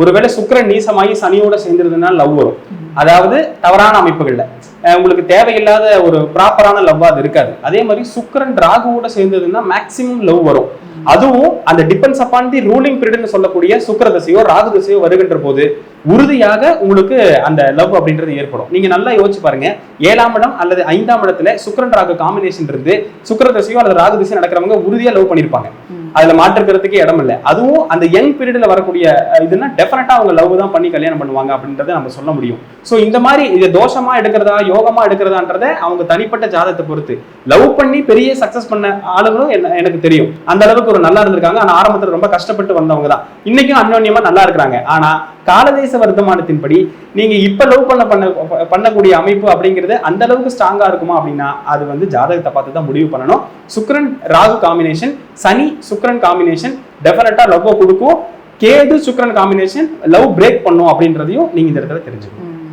ஒருவேளை சுக்கிரன் நீசமாகி சனியோட சேர்ந்துருதுன்னா லவ் வரும். அதாவது தவறான அமைப்புகள்ல உங்களுக்கு தேவையில்லாத ஒரு ப்ராப்பரான லவ் அது இருக்காது. அதே மாதிரி சுக்கிரன் ராகுவோட சேர்ந்ததுன்னா மேக்சிமம் லவ் வரும். அதுவும் அந்த டிபெண்ட்ஸ் அப்பான் தி ரூலிங் பீரியட்னு சொல்லக்கூடிய சுக்கிர தசையோ ராகு தசையோ வருகின்ற போது உறுதியாக உங்களுக்கு அந்த லவ் அப்படின்றது ஏற்படும். நீங்க நல்லா யோசிச்சு பாருங்க, 7ஆம் இடம் அல்லது 5ஆம் இடத்துல சுக்கிரன் ராகு காம்பினேஷன் இருந்து சுக்கிர தசையோ அல்லது ராகு தசையோ நடக்கிறவங்க உறுதியா லவ் பண்ணிருப்பாங்க. அதுல மாற்றுக்கிறதுக்கே இடம் இல்லை. அதுவும் அந்த யங் பீரியட்ல வரக்கூடிய இதுன்னா டெஃபினட்டா அவங்க லவ் தான் பண்ணி கல்யாணம் பண்ணுவாங்க அப்படின்றத நம்ம சொல்ல முடியும். சோ இந்த மாதிரி இது தோஷமா எடுக்கிறதா யோகமா எடுக்கிறதான்றத அவங்க தனிப்பட்ட ஜாதகத்தை பொறுத்து. லவ் பண்ணி பெரிய சக்சஸ் பண்ண ஆளுங்களும் எனக்கு தெரியும், அந்த அளவுக்கு ஒரு நல்லா இருந்திருக்காங்க. ஆனா ஆரம்பத்துல ரொம்ப கஷ்டப்பட்டு வந்தவங்க தான் இன்னைக்கும் அந்யோன்யமா நல்லா இருக்கிறாங்க. ஆனா காலதேச வர்த்தமானத்தின்படி நீங்க இப்ப லவ் பண்ணக்கூடிய அமைப்பு அப்படிங்கிறது அந்த அளவுக்கு ஸ்ட்ராங்கா இருக்குமா அப்படின்னா அது வந்து ஜாதகத்தை பார்த்து தான் முடிவு பண்ணணும். சுக்கிரன் ராகு காம்பினேஷன், சனி சுக்கிரன் காம்பினேஷன் டெஃபினட்டா லவ் கொடுக்கும். கேது சுக்கிரன் காம்பினேஷன் லவ் பிரேக் பண்ணும் அப்படின்றதையும் நீங்க இந்த இடத்துல தெரிஞ்சுக்கணும்.